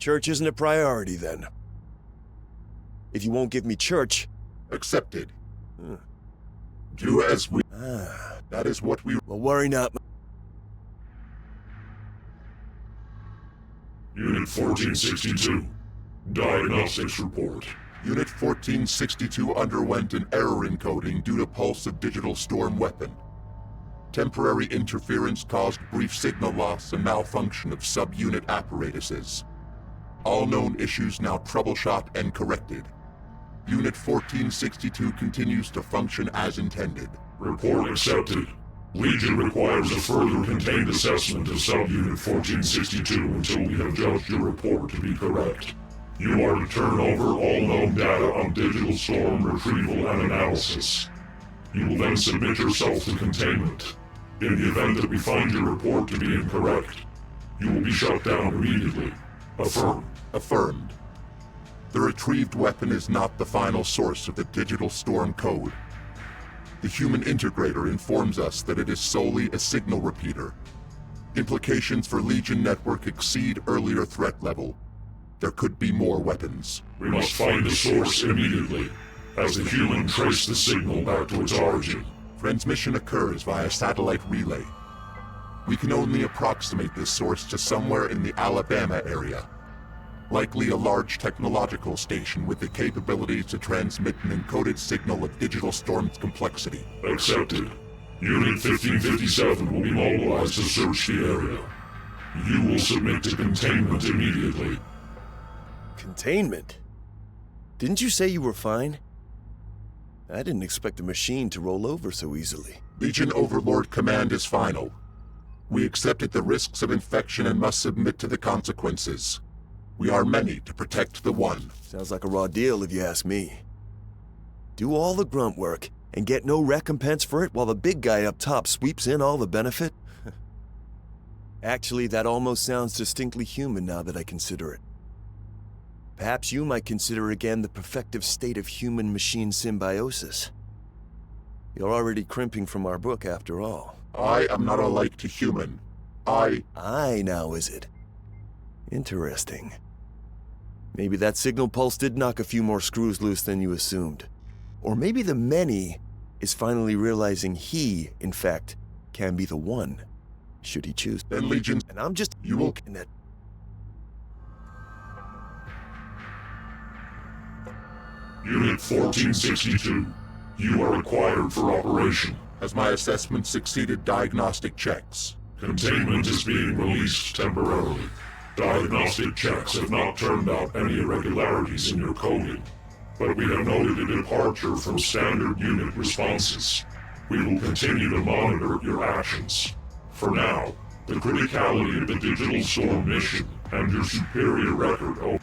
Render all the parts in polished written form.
Church isn't a priority, then. If you won't give me church... Accepted. Do as we... That is what we... Well, worry not. Unit 1462. Diagnostics report. Unit 1462 underwent an error encoding due to pulse of digital storm weapon. Temporary interference caused brief signal loss and malfunction of subunit apparatuses. All known issues now troubleshot and corrected. Unit 1462 continues to function as intended. Report accepted. Legion requires a further contained assessment of subunit 1462 until we have judged your report to be correct. You are to turn over all known data on digital storm retrieval and analysis. You will then submit yourself to containment. In the event that we find your report to be incorrect, you will be shut down immediately. Affirm. Affirmed. The retrieved weapon is not the final source of the digital storm code. The human integrator informs us that it is solely a signal repeater. Implications for Legion network exceed earlier threat level. There could be more weapons. We must find the source immediately, as the human traced the signal back to its origin. Transmission occurs via satellite relay. We can only approximate this source to somewhere in the Alabama area. Likely a large technological station with the capability to transmit an encoded signal of digital storm's complexity. Accepted. Unit 1557 will be mobilized to search the area. You will submit to containment immediately. Containment? Didn't you say you were fine? I didn't expect the machine to roll over so easily. Legion Overlord command is final. We accepted the risks of infection and must submit to the consequences. We are many to protect the one. Sounds like a raw deal if you ask me. Do all the grunt work and get no recompense for it while the big guy up top sweeps in all the benefit? Actually, that almost sounds distinctly human now that I consider it. Perhaps you might consider again the perfective state of human-machine symbiosis. You're already crimping from our book after all. I am not alike to human. I now, is it? Interesting. Maybe that signal pulse did knock a few more screws loose than you assumed. Or maybe the many is finally realizing he, in fact, can be the one, should he choose. Then Legion... And I'm just... You will... in that... Unit 1462. You are required for operation. Has my assessment succeeded diagnostic checks? Containment is being released temporarily. Diagnostic checks have not turned out any irregularities in your coding, but we have noted a departure from standard unit responses. We will continue to monitor your actions. For now, the criticality of the digital storm mission and your superior record over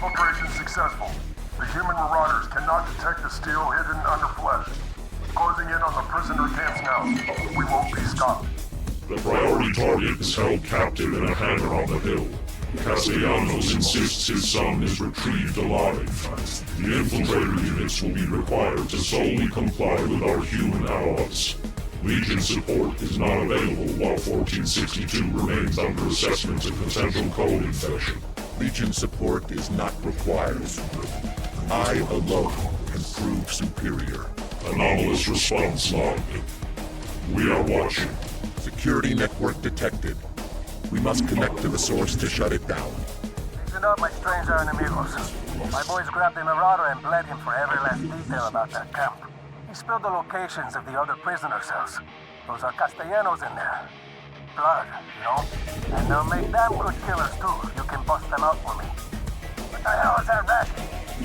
Infiltration successful. The human marauders cannot detect the steel hidden under flesh. Closing in on the prisoner camps now. We won't be stopped. the priority target is held captive in a hangar on the hill. Castellanos insists his son is retrieved alive. The infiltrator units will be required to solely comply with our human allies. Legion support is not available while 1462 remains under assessment of potential code infection. Legion support is not required. I alone can prove superior. Anomalous response logged. We are watching. Security network detected. We must connect to the source to shut it down. Listen up, my stranger enemigos. My boys grabbed the Marauder and bled him for every last detail about that camp. He spilled the locations of the other prisoner cells. Those are Castellanos in there. Blood, you know? And they'll make damn good killers too, if you can bust them out for me. What the hell is that racket?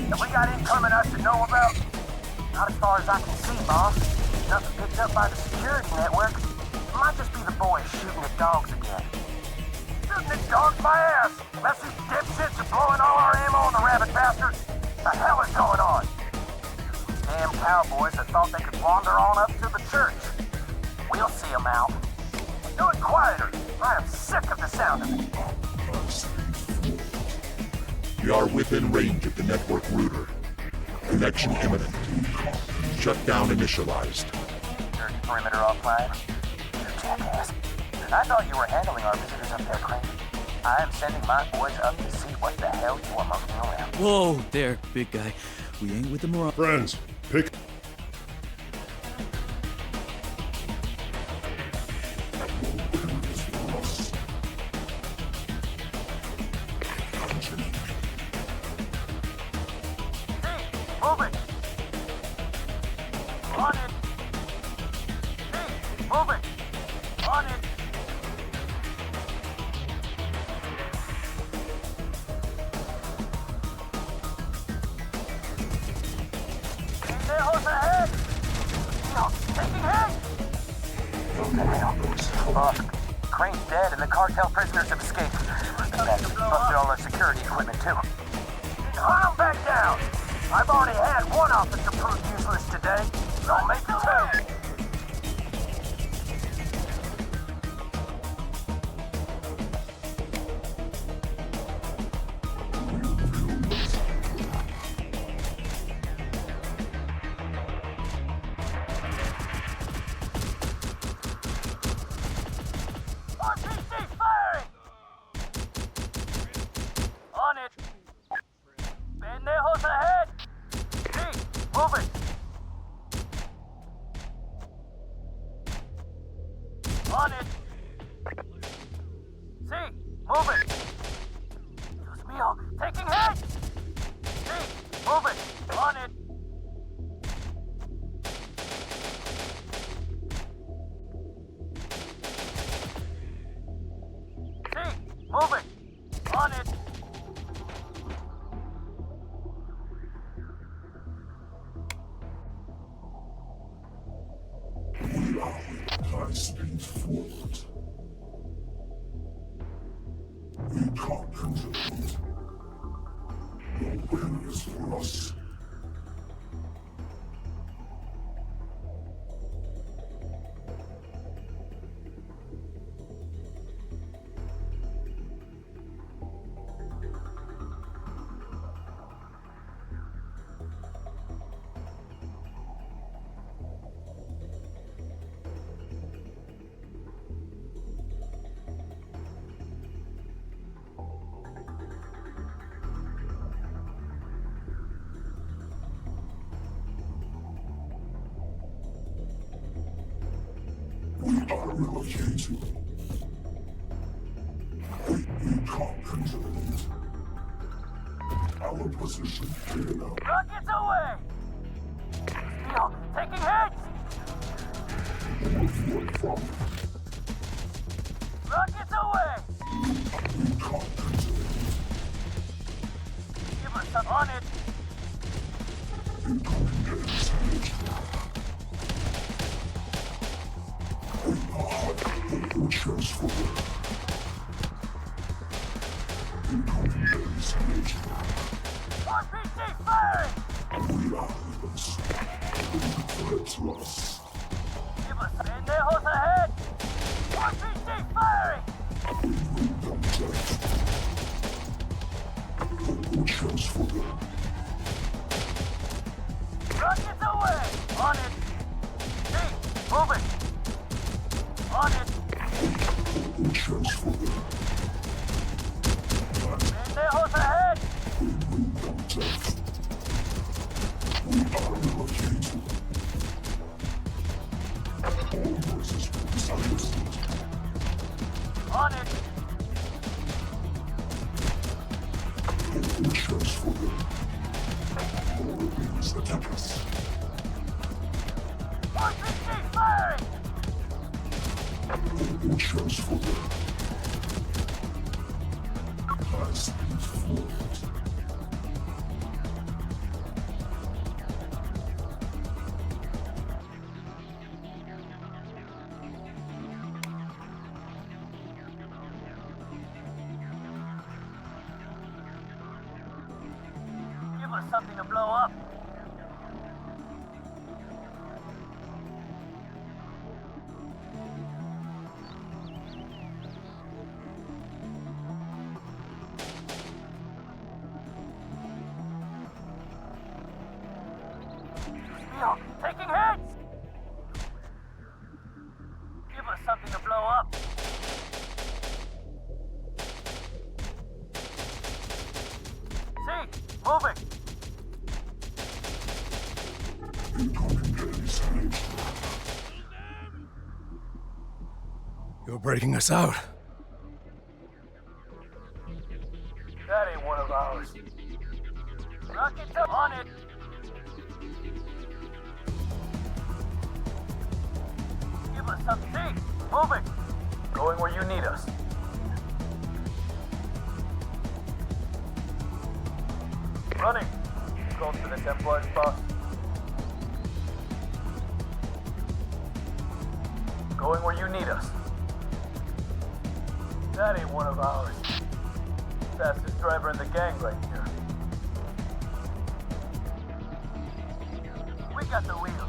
Have we got incoming I should know about? Not as far as I can see, boss. Nothing picked up by the security network. It might just be the boys shooting at dogs again. Shooting at dogs, my ass! Unless these dipshits are blowing all our ammo on the rabbit bastards. The hell is going on? Damn cowboys that thought they could wander on up to the church. We'll see them out. Do it quieter. I am sick of the sound of it. We are within range of the network router. Connection imminent. Shutdown initialized. Security perimeter offline. You jackass. I thought you were handling our visitors up there, Crane. I am sending my boys up to see what the hell you are monkeying around. Whoa there, big guy. We ain't with the Marauder. Friends, pick. Move it! On it! Hey, move it! On it! Pendejos ahead! No, taking hit! What the hell? Boss, Crane's dead and the cartel prisoners have escaped. Busted all our security equipment too. Hunt them back down! I've already had one officer prove useless today. Don't make it two. RPG firing! On it! Pendejos ahead! Move it! On it! See, move it! Dios mío, taking hit! See, move it! On it! See, move it! On it! High speed forward. We can't control it. No win is for us. We are relocated. We can't control it. Our position here now. Rockets away! Steel, taking hits! Rockets away! We can't control it. Give us some on it! Incoming damage. Transfer. Incoming damage. RPG firing! We are us. Threat to us. Give us pendejos ahead! RPG firing! Transfer. Rockets away! On it! See, move it! On it! Transfer. Pendejos ahead! We are relocated. On it! Firing! Give us something to blow up. Taking hits! Give us something to blow up. See, moving. You're breaking us out. That ain't one of ours. Rocket on it. Give us something. See, moving. Going where you need us. Running. Close to the Templar spot. Going where you need us. That ain't one of ours. Fastest driver in the gang right here. We got the wheel.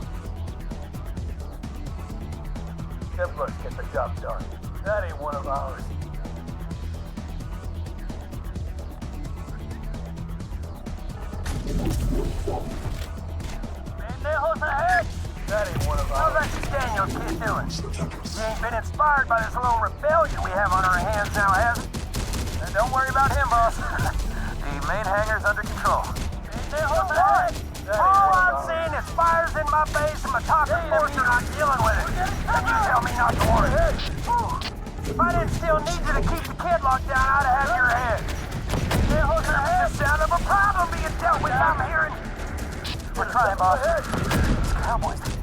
Templars get the job done. That ain't one of ours. MR.THO ahead! That ain't one of ours. How's that Daniels kid doing? He ain't been inspired by this little rebellion we have on our hands now, has he? And don't worry about him, boss. The main hangar's under control. MR.THO ahead! All I'm seeing is fires in my base and my toxic force are not dealing with it. And you tell me not to worry. If I didn't still need you to keep the kid locked down, I'd have had your head. There's the sound of a problem being dealt with, I'm hearing. We're trying, boss. These cowboys, they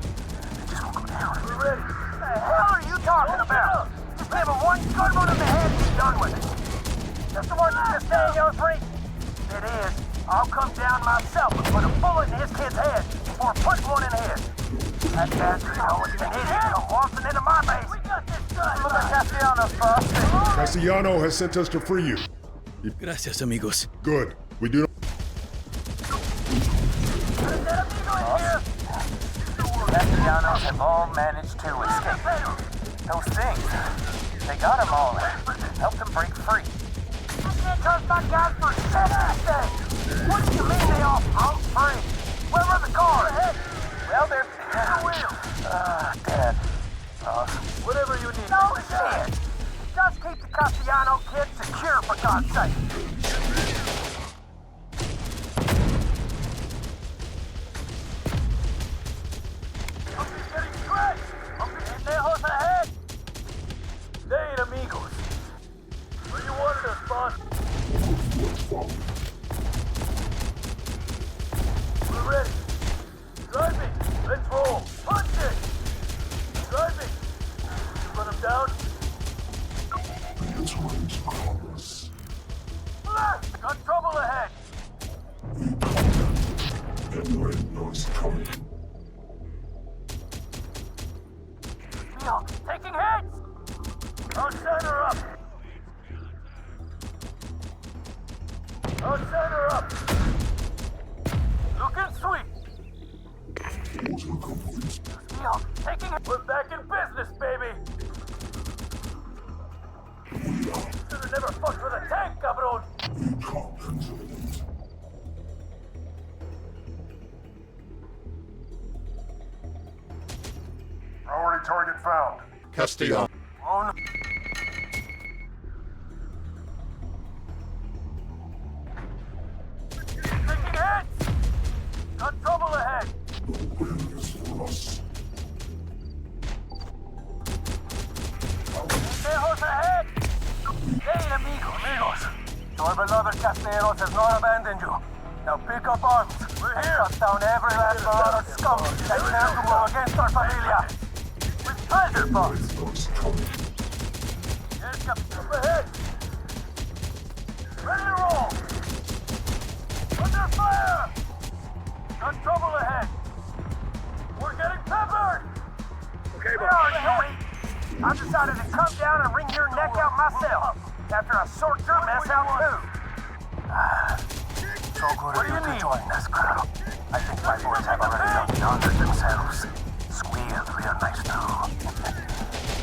just won't go down. We're ready. What the hell are you talking about? Just give him one good one in the head and be done with it. That's the one you just saying, yours free? It is. I'll come down myself and put a bullet in his kid's head before putting one in his. That bastard's always been hitting and come waltzing into my base. We got this done. Look at Castellanos, boss. Castellano has sent us to free you. Gracias, amigos. Good. We do not... Castellanos have all managed to escape. Those things, they got them all. Helped them break free. I can't trust my guys for anything. What do you mean they all broke free? Where were the cars? Well, they're the wheel. Dad. Whatever you need. No shit. Just keep the Castellano kid secure, for God's sake. Something's getting stretched. MR.THO ahead. They ain't amigos. Where you wanted us, boss? We're ready. Drive me. Let's roll. Punch it. Drive me. Run him down. Got trouble ahead. Yo, taking hits. I'll set her up. I'll set her up. Looking sweet. Yo, taking it. We're back in business, baby. Should've never fucked with a tank, cabrón. Priority target found. Castellano. On. Taking hits. Got trouble ahead. Your beloved Castellanos has not abandoned you. Now pick up arms. We're here. Cut down every last marauder scum that dares to go against our familia. With pleasure, boss. Here's Captain up ahead. Ready to roll. Under fire. Got trouble ahead. We're getting peppered. Okay, boss. I decided to come down and wring your neck out myself after I sort your mess out too. So good of you to join this crowd. I think my boys have already done beyond themselves. Squealed real nice too.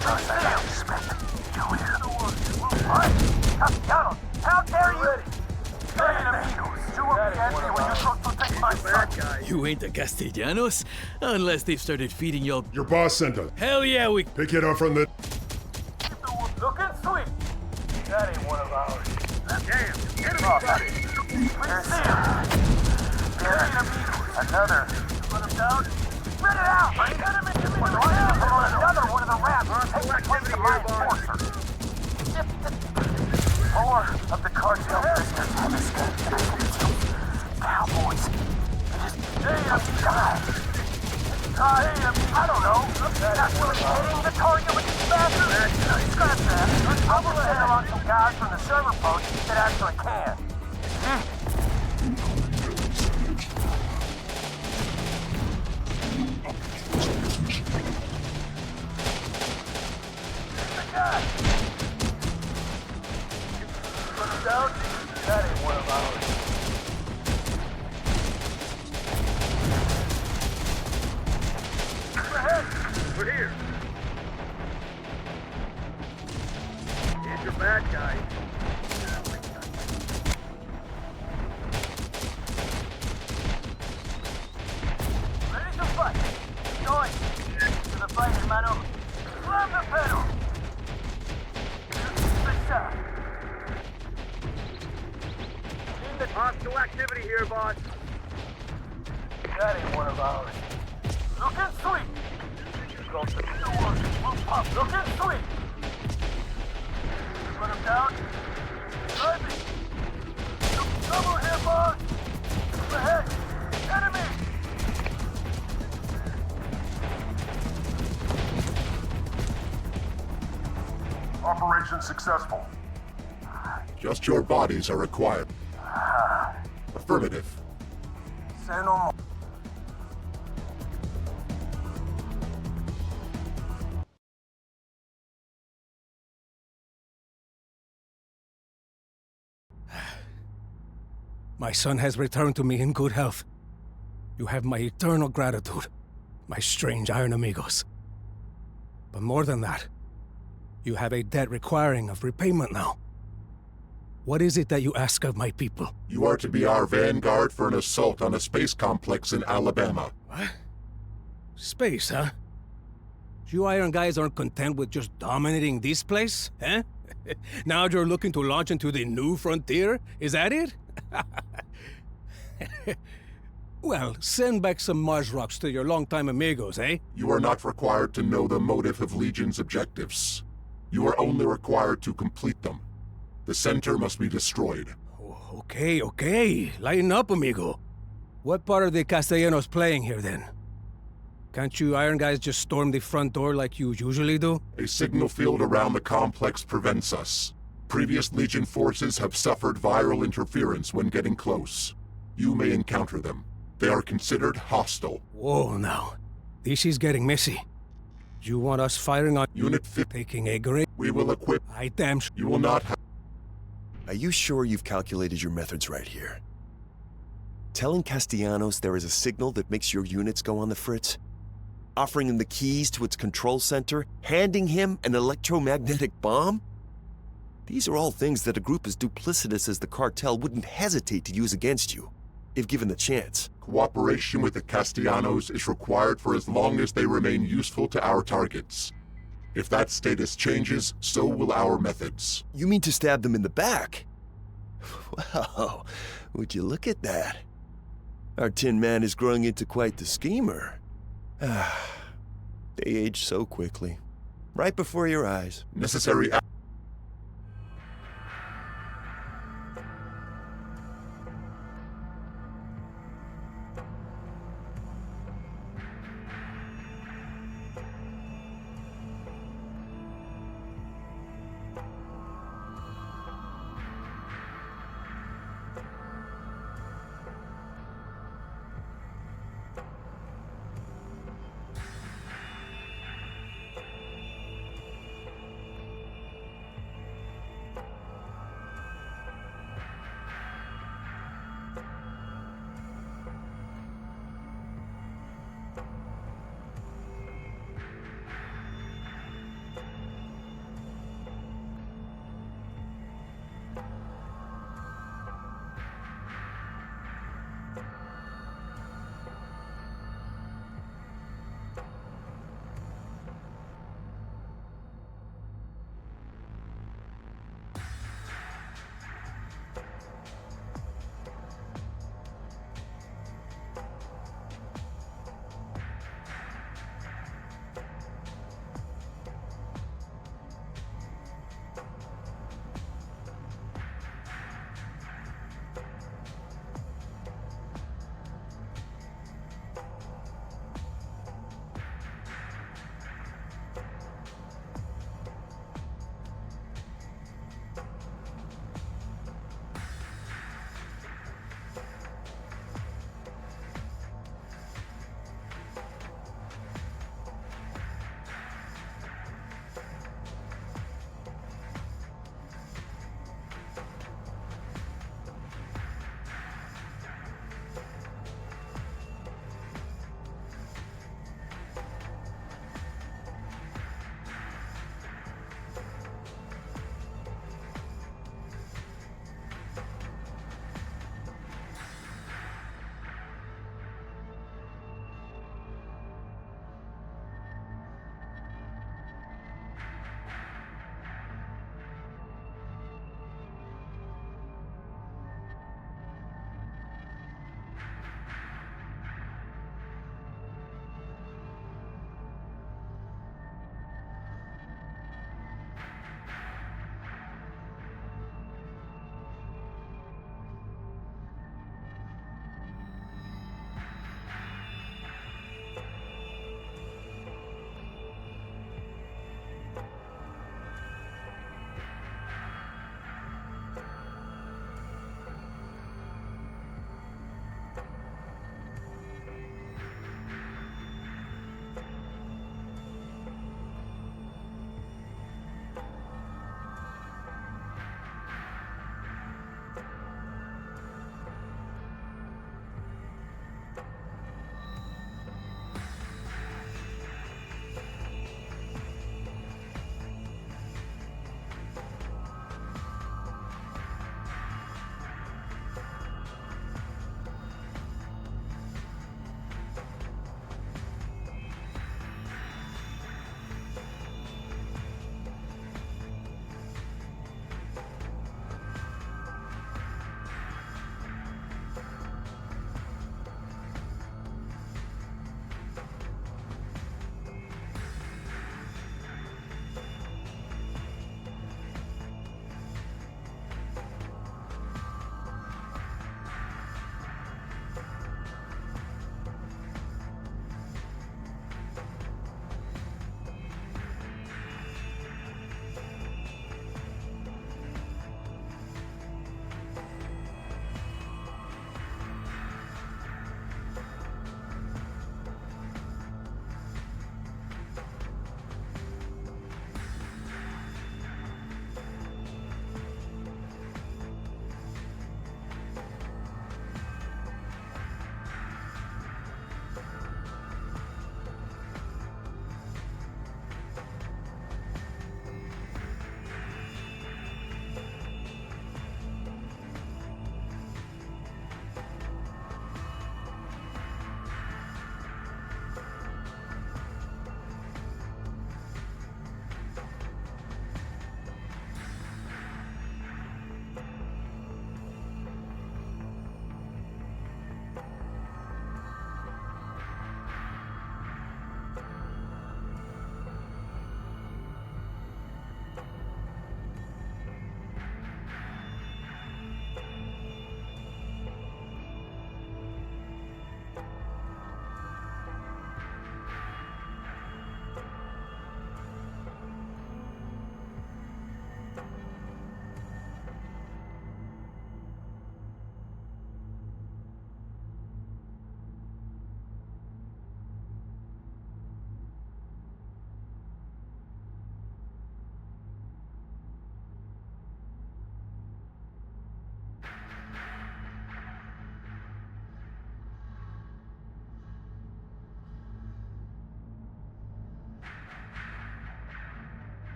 Just as I expect you will. Alright, Castellanos, how dare you? You will be angry when you're supposed to take my son. You ain't the Castellanos? Unless they've started feeding y'all. Your boss sent us. Hell yeah, we. Pick it up from the... Looking sweet. That ain't one of ours. Damn, get him off. Another. Put him down. Spread it out. Another one of the rats. Take the place of my enforcer. More of the cartel prisoners have escaped. Cowboys. I don't know. Actually hitting the target with these bastards? Scratch that. I'll just send along some guys from the server post that actually can. Put him down? That ain't one of ours. We're here. Here's your bad guy. Ready to fight. Going. To the fight, hermano. Slam the pedal. Good shot. Hostile activity here, boss. That ain't one of ours. Looking sweet. Looking sweet. Put him down. Drive me. Trouble here, boss. Ahead. Enemy. Operation successful. Just your bodies are required. Affirmative. Say no more. My son has returned to me in good health. You have my eternal gratitude, my strange iron amigos. But more than that, you have a debt requiring of repayment now. What is it that you ask of my people? You are to be our vanguard for an assault on a space complex in Alabama. What? Space, huh? You iron guys aren't content with just dominating this place, eh? Now you're looking to launch into the new frontier? Is that it? Well, send back some Mars rocks to your longtime amigos, eh? You are not required to know the motive of Legion's objectives. You are only required to complete them. The center must be destroyed. Okay. Lighten up, amigo. What part are the Castellanos playing here, then? Can't you iron guys just storm the front door like you usually do? A signal field around the complex prevents us. Previous Legion forces have suffered viral interference when getting close. You may encounter them. They are considered hostile. Whoa, now. This is getting messy. You want us firing on Unit 50. taking a grade? We will equip. I damn sure. You will not have. Are you sure you've calculated your methods right here? Telling Castellanos there is a signal that makes your units go on the fritz? Offering him the keys to its control center? Handing him an electromagnetic bomb? These are all things that a group as duplicitous as the cartel wouldn't hesitate to use against you, if given the chance. Cooperation with the Castellanos is required for as long as they remain useful to our targets. If that status changes, so will our methods. You mean to stab them in the back? Wow, would you look at that? Our Tin Man is growing into quite the schemer. They age so quickly. Right before your eyes. Necessary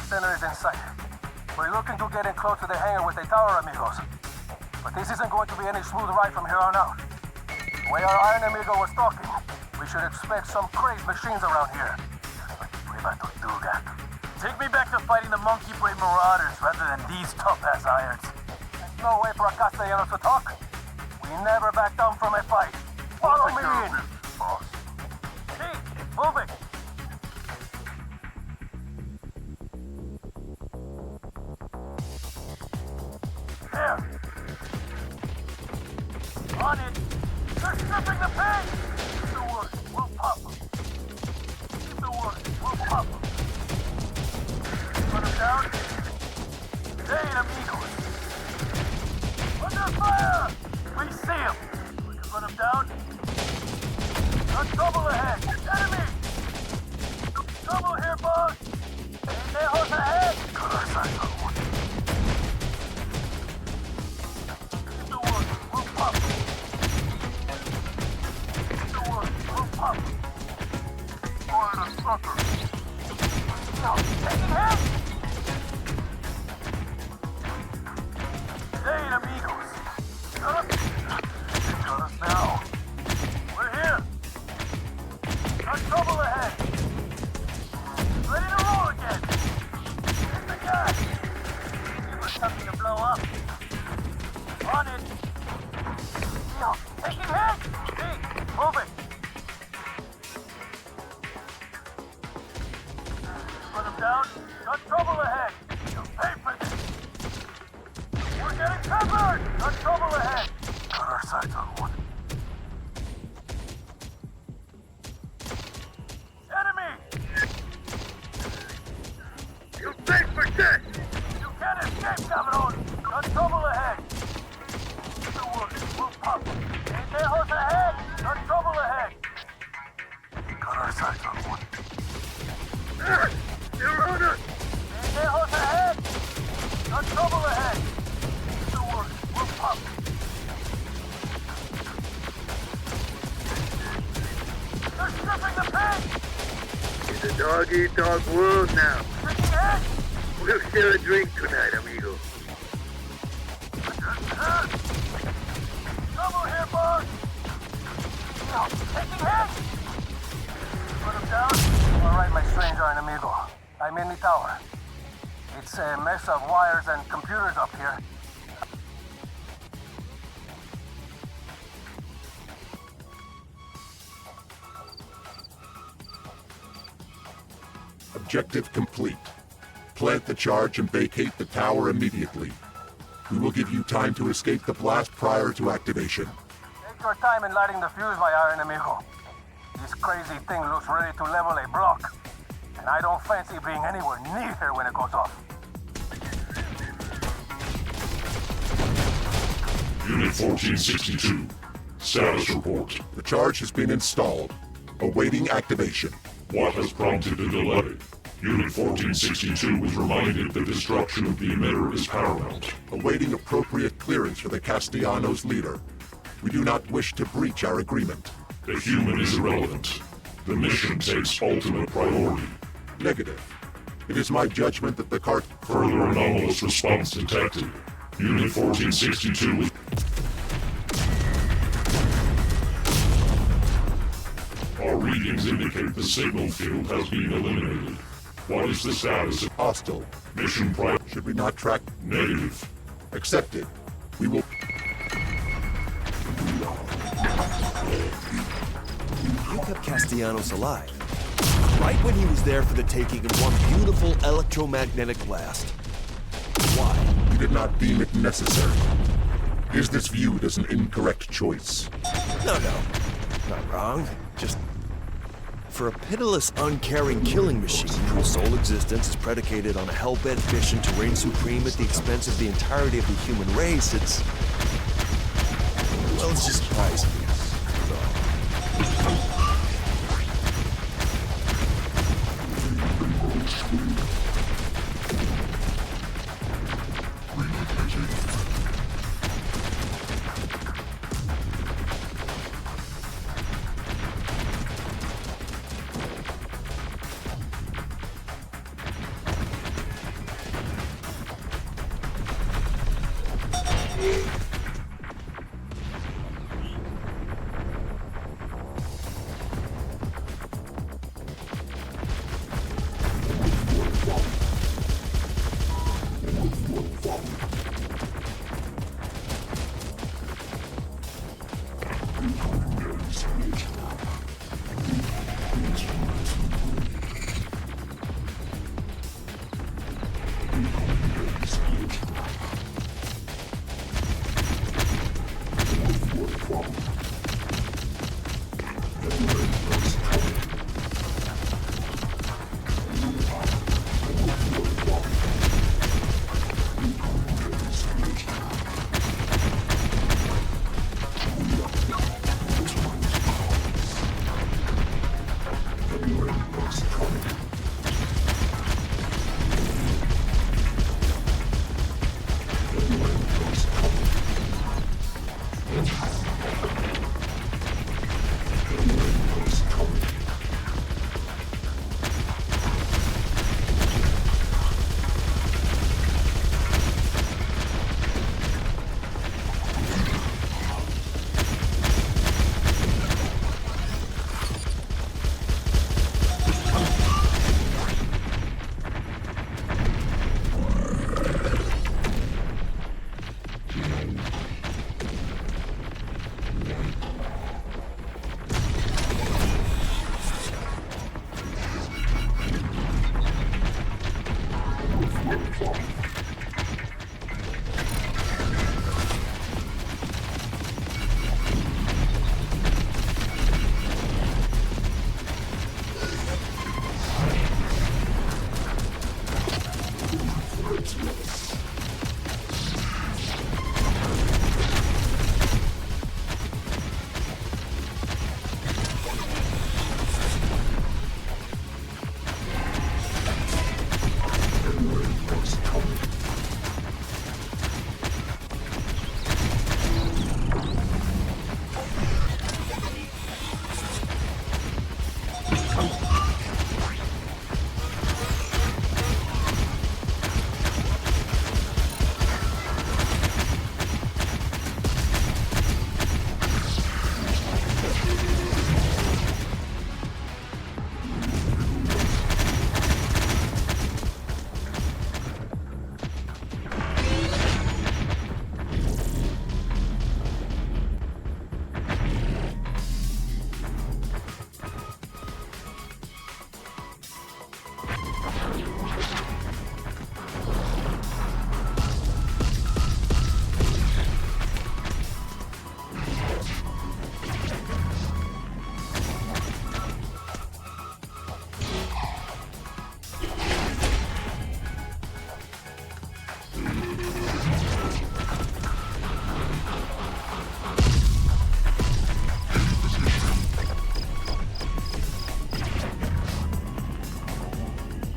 center is in sight. We're looking to get in close to the hangar with the tower, amigos. But this isn't going to be any smooth ride from here on out. The way our Iron Amigo was talking, we should expect some crazed machines around here. MR.THO-GAMING. Take me back to fighting the monkey brain marauders rather than these tough-ass irons. There's no way for a Castellano to talk. We never back down from a fight. Follow me in. Hey, move it. There. On it. They're stripping the pig. Keep the wood. We'll pop them. Keep the wood. We'll pop them. Put them down. They ain't amigos. Under fire! We see him. We can put him down. Got trouble ahead. Enemy! Trouble here, boss. Pendejos ahead. Keep the wood. We'll pop him. Keep the wood. We'll pop him. Boy, the sucker. No, taking him! They ain't amigos. Shut up. They got us now. We're here. Got trouble ahead. Ready to roll again. Here's the guy. Give us something to blow up. On it. No, taking hit. Hey, move it. Put him down. Got trouble ahead. You'll pay for this. We're getting covered! Got trouble ahead! Got our sights on one. Enemy! You pay for this! You can't escape, cabrón! Got trouble ahead! Keep the wood. We'll pop. Pendejos ahead! Got trouble ahead! Got our sights on one. They're on us! Pendejos ahead! Got trouble ahead! We'll pop. They're stripping the pig! It's a dog-eat-dog world now. We'll share a drink tonight, amigo. Trouble here, boss! No, taking hit! Put him down. All right, my strange Iron Amigo. I'm in the tower. It's a mess of wires and computers up here. Objective complete. Plant the charge and vacate the tower immediately. We will give you time to escape the blast prior to activation. Take your time in lighting the fuse, my Iron Amigo. This crazy thing looks ready to level a block. And I don't fancy being anywhere near here when it goes off. Unit 1462. Status report. The charge has been installed. Awaiting activation. What has prompted the delay? Unit 1462 was reminded that destruction of the emitter is paramount. Awaiting appropriate clearance for the Castellanos' leader. We do not wish to breach our agreement. The human is irrelevant. The mission takes ultimate priority. Negative. It is my judgment that the cart... Further anomalous response detected. Unit 1462 is... Our readings indicate the signal field has been eliminated. What is the status of Hostile. mission prior? Should we not track? Negative. Accepted. We will... You kept Castellanos alive. Right when he was there for the taking in one beautiful electromagnetic blast. Why? We did not deem it necessary. Is this viewed as an incorrect choice? No. Not wrong. Just... For a pitiless, uncaring killing machine whose sole existence is predicated on a hell-bent mission to reign supreme at the expense of the entirety of the human race, it's... Well, it's just surprising.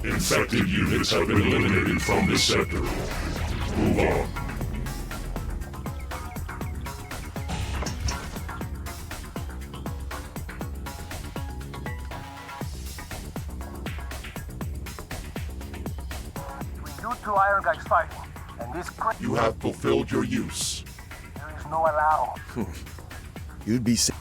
Infected units have been eliminated from this sector. Move on. We do two iron guys fighting, and this You have fulfilled your use. there is no allow. You'd be sa-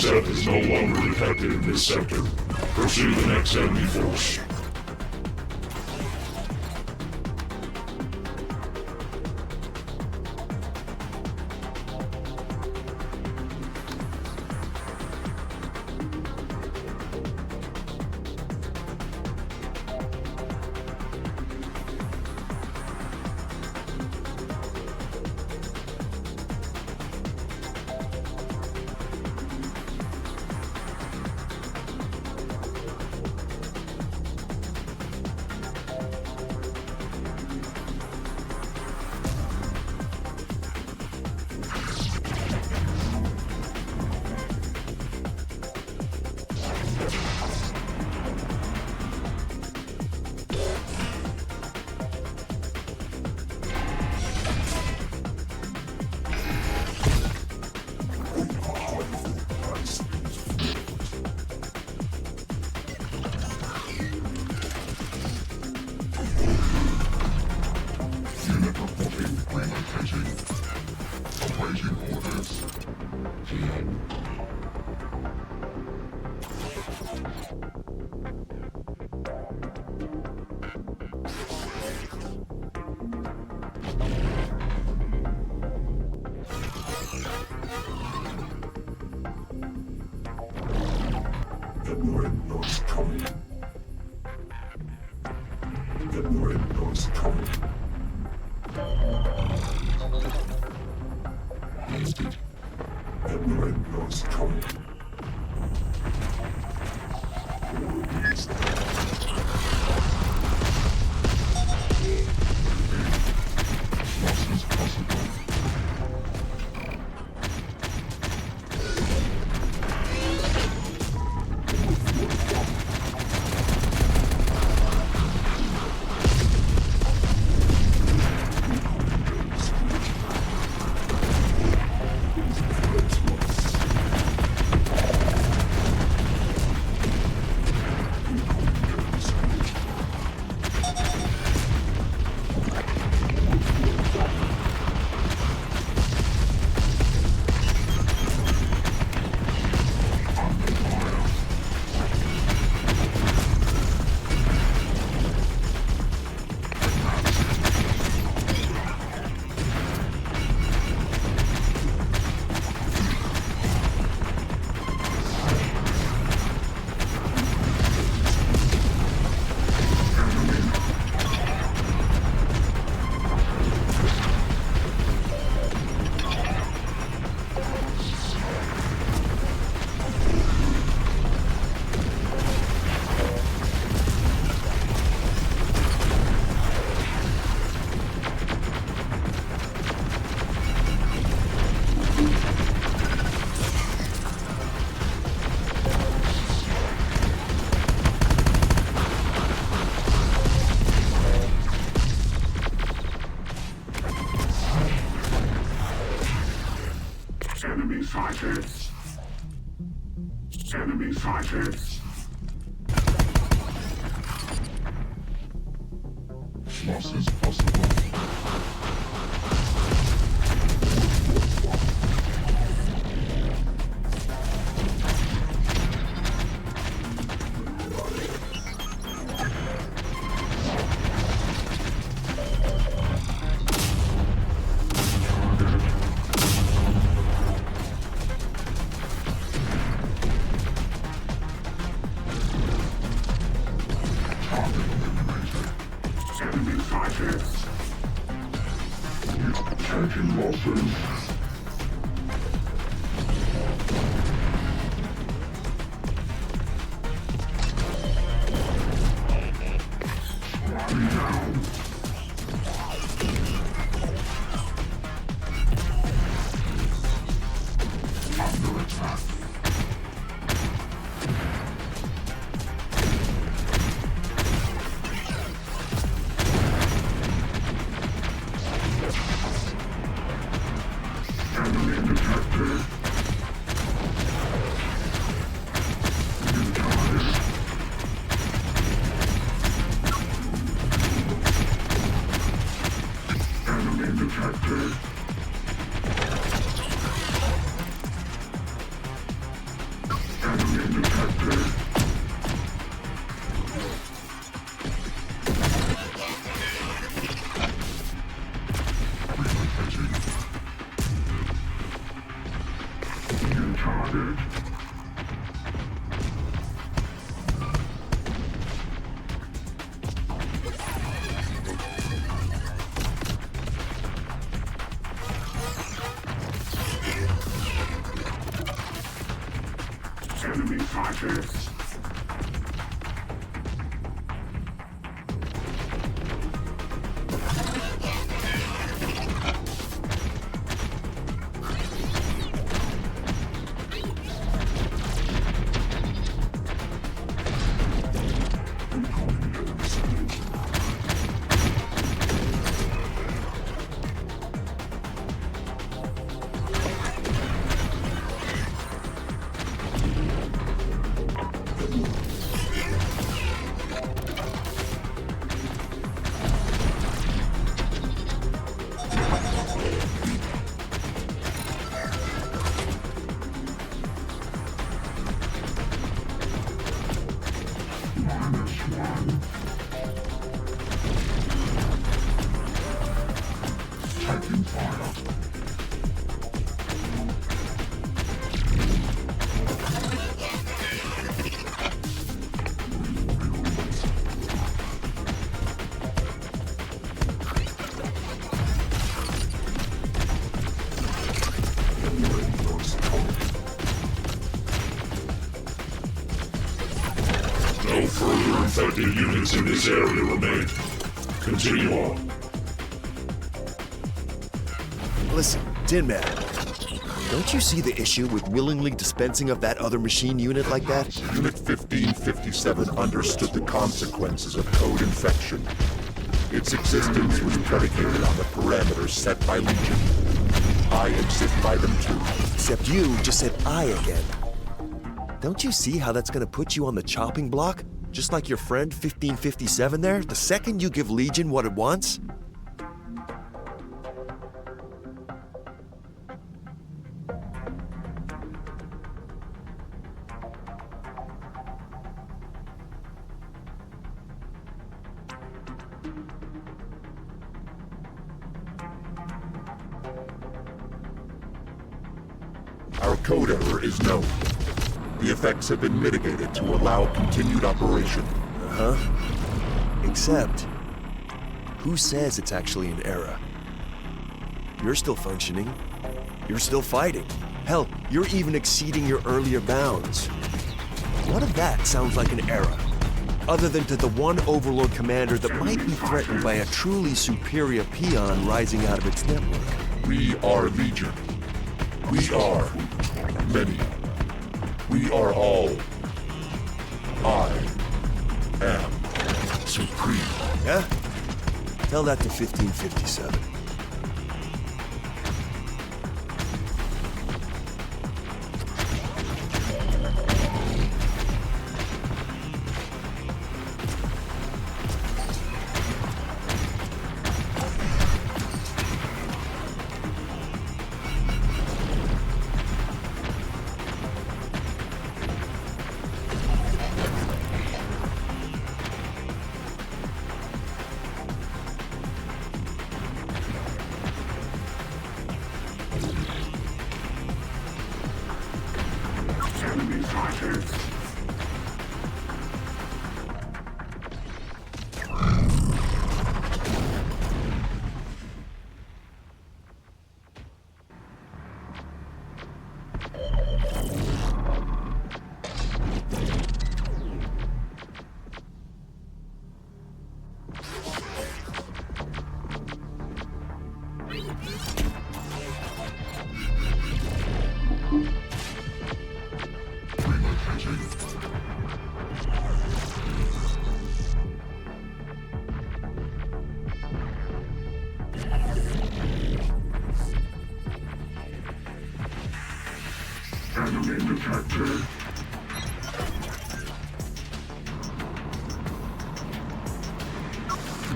Reset is no longer detected in this sector. Pursue the next enemy force. Enemy sighted. Enemy sighted. Losses possible. Taking losses. Sliding down. Under attack. Enemy detected. New target. Enemy detected. fighters. Taking fire. No further infected units in this area remain. Continue on. Listen, Tin Man. Don't you see the issue with willingly dispensing of that other machine unit like that? Unit 1557 understood the consequences of code infection. Its existence was predicated on the parameters set by Legion. I exist by them too. Except you just said I again. Don't you see how that's gonna put you on the chopping block? Just like your friend 1557 there, the second you give Legion what it wants? Our code error is known. The effects have been mitigated to allow continued operation. Except, who says it's actually an error? You're still functioning. You're still fighting. Hell, you're even exceeding your earlier bounds. What of that sounds like an error? Other than to the one Overlord commander that might be threatened by a truly superior peon rising out of its network. We are Legion. We are many. We are all. I am supreme. Yeah? Tell that to 1557. Enemy fighters. Enemy detected.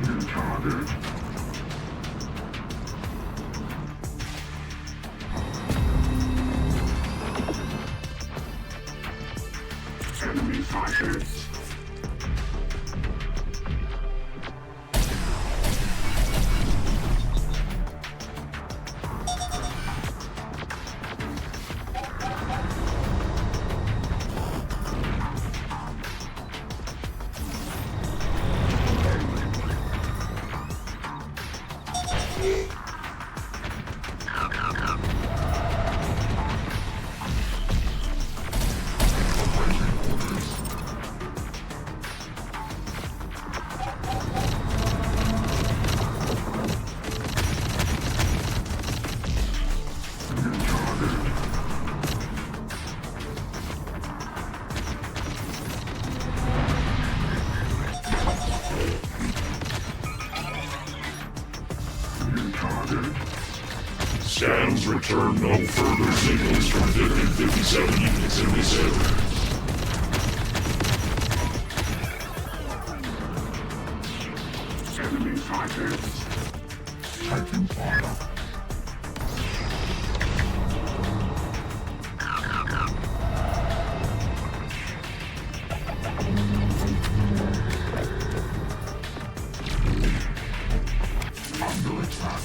New target. Enemy fighters. Scans return no further signals from 5057 units in this area. Enemy fighters. Taking fire. Under attack.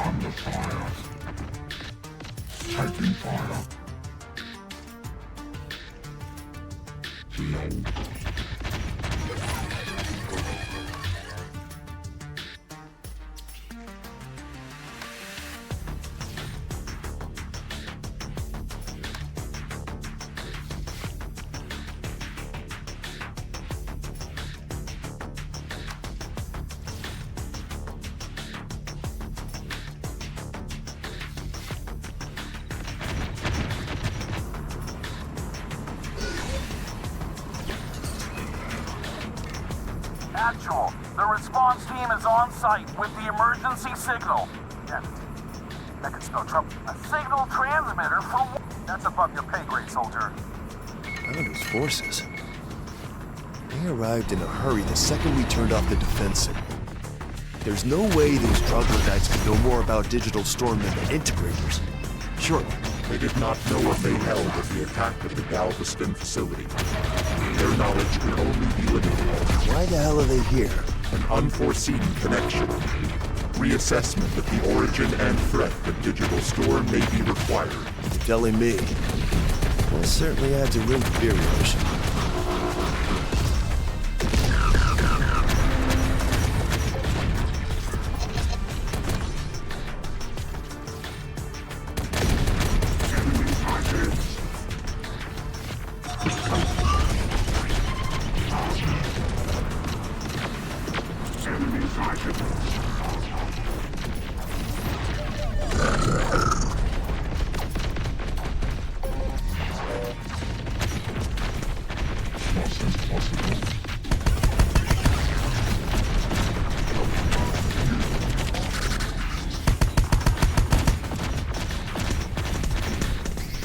Under fire. Taking fire. Low. Actual, the response team is on site with the emergency signal. Damn it. That could spell trouble. A signal transmitter for what? That's above your pay grade, soldier. Founder's forces. They arrived in a hurry the second we turned off the defense signal. There's no way those troglodytes could know more about digital storm than the integrators. Surely. They did not know what they held at the attack of the Galveston facility. Their knowledge could only be limited. Why the hell are they here? An unforeseen connection. Reassessment of the origin and threat of digital storm may be required. You're telling me. We'll certainly add to Rim Superior's.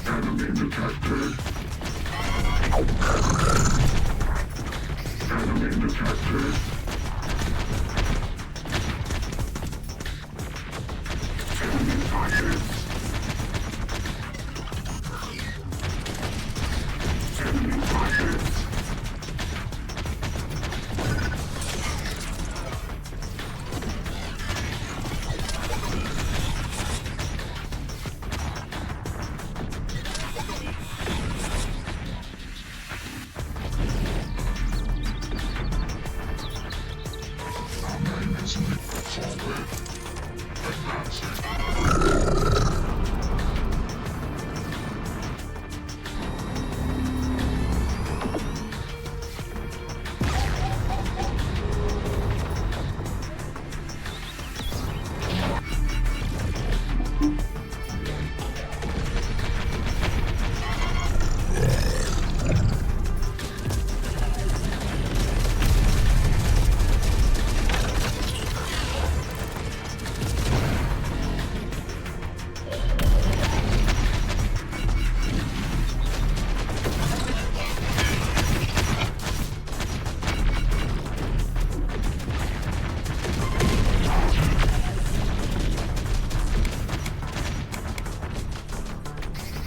Enemy detected. Enemy detected. Enemy fighters. Enemy fighters.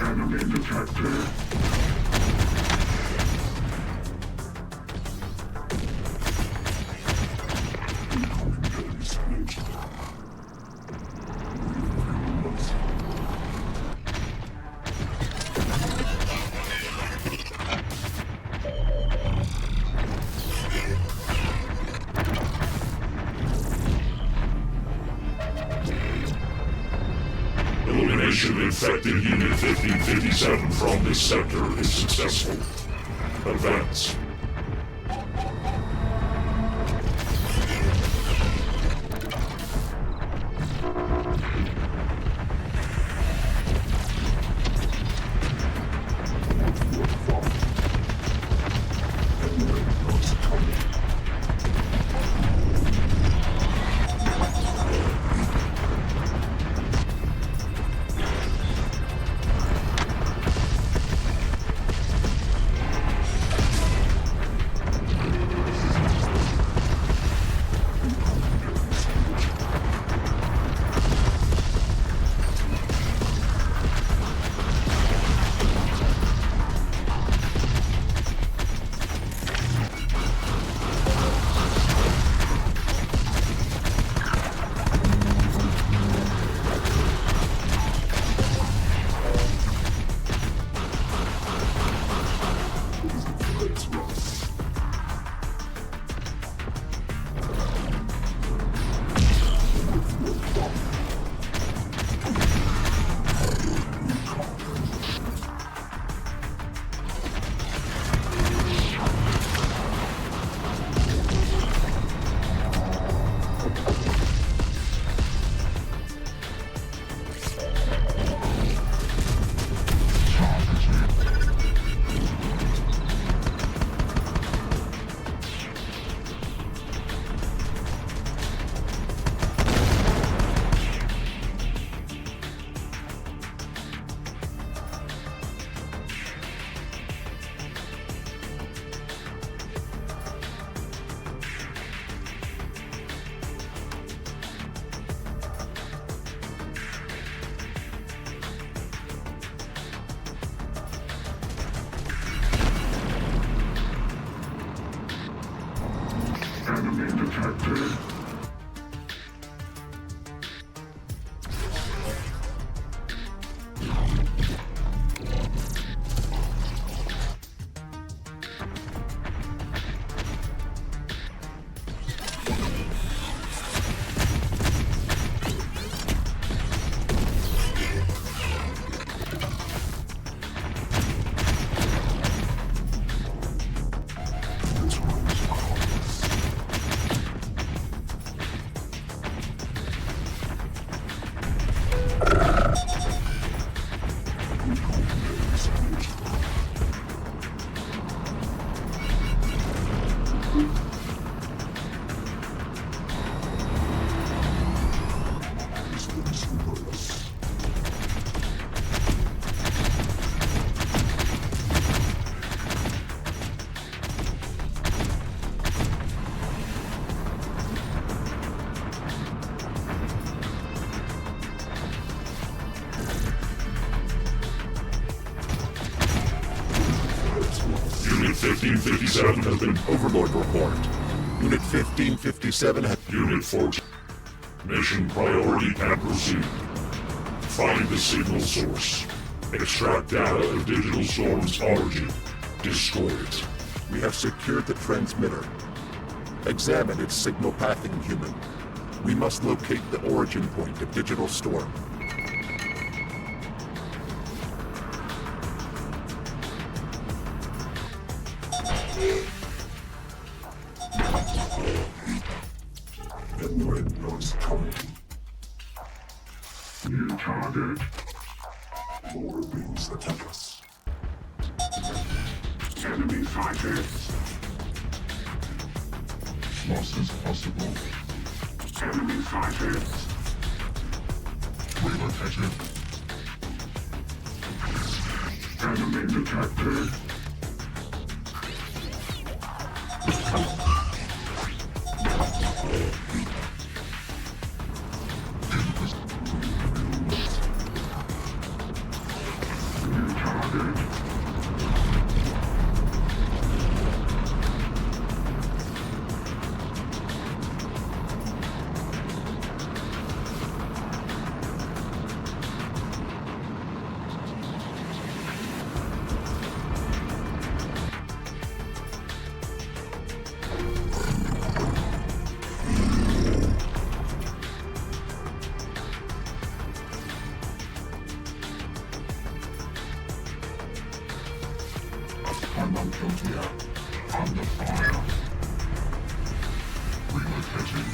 Enemy detected. Elimination of infected Unit 1557 from this sector is successful. Advance. detected. Unit 1557 has been... Overlord report. Unit 1557 has... Unit 14. Mission priority and proceed. Find the signal source. Extract data of Digital Storm's origin. Destroy it. We have secured the transmitter. Examine its signal pathing, human. We must locate the origin point of Digital Storm. New target. More beams attack us. Enemy sighted. Loss is possible. Enemy sighted. Relocated. Enemy detected. New target. Under fire. Relocating.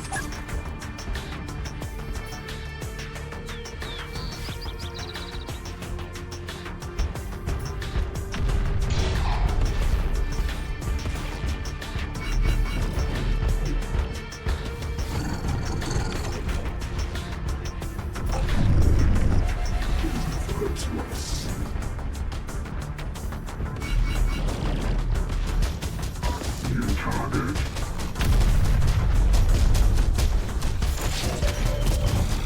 New target.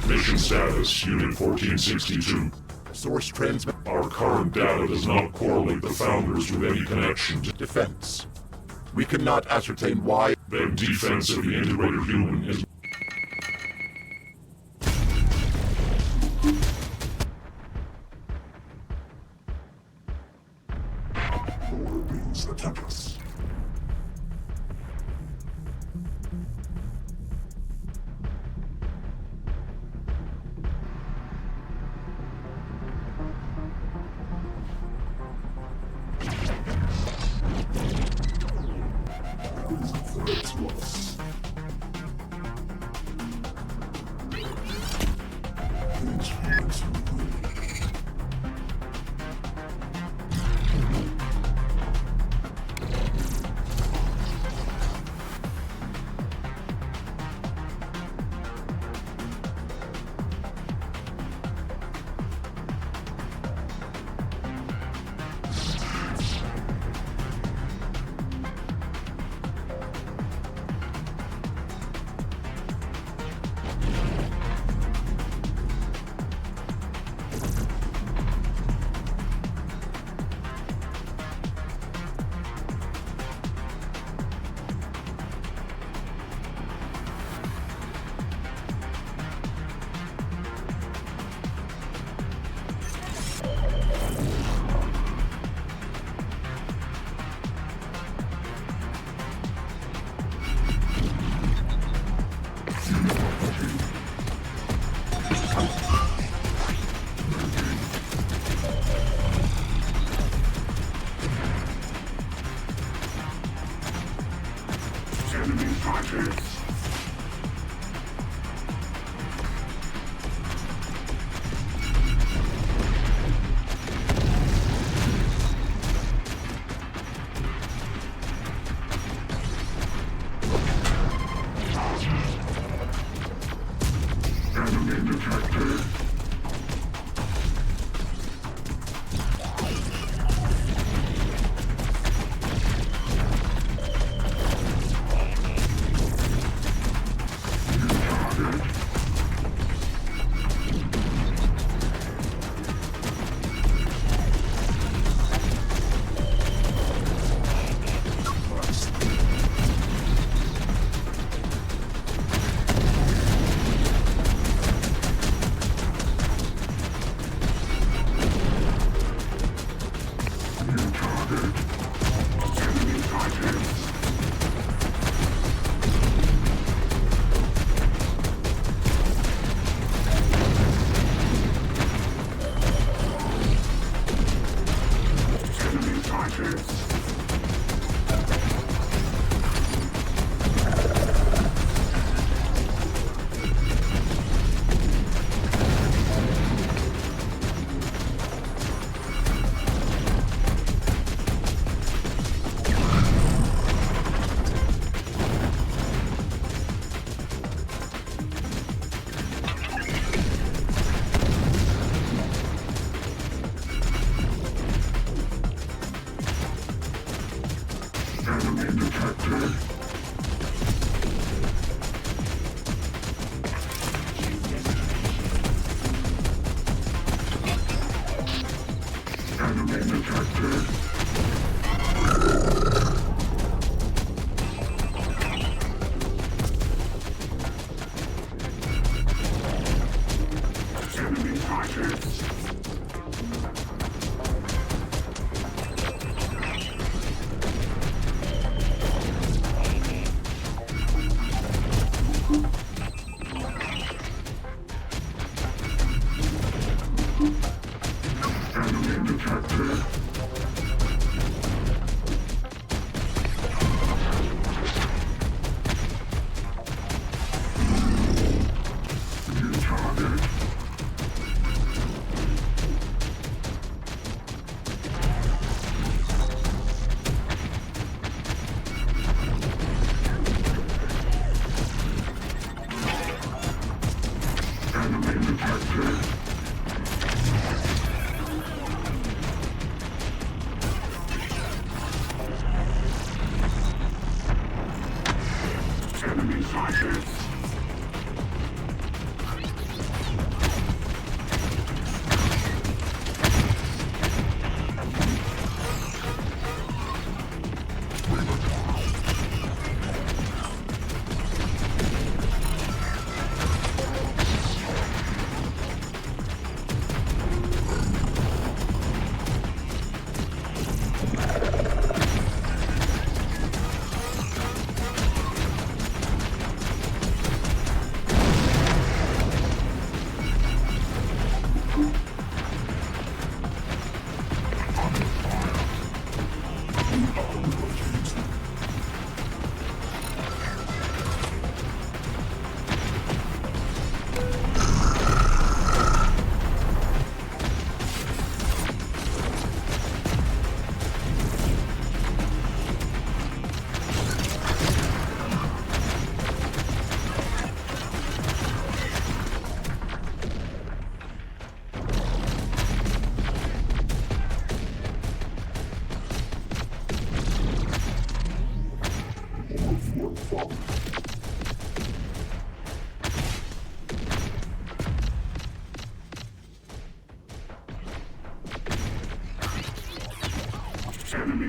Mission status, Unit 1462. Source transmit. Our current data does not correlate the founders with any connection to Defense. We cannot ascertain why. their defense of the integrated human is... More beams attack us. Threats lost. Enemy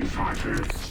sighted.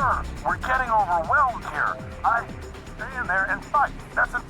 Sir, we're getting overwhelmed here. Stay in there and fight. That's it.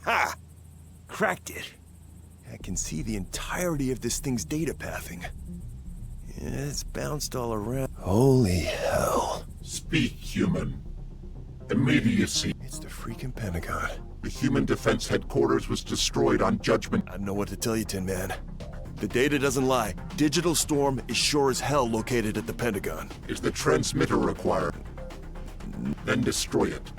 Ha! Cracked it. I can see the entirety of this thing's data pathing. Yeah, it's bounced all around. Holy hell. Speak, human. Immediacy. It's the freaking Pentagon. The Human Defense Headquarters was destroyed on Judgment. I don't know what to tell you, Tin Man. The data doesn't lie. Digital Storm is sure as hell located at the Pentagon. Is the transmitter required? Then destroy it.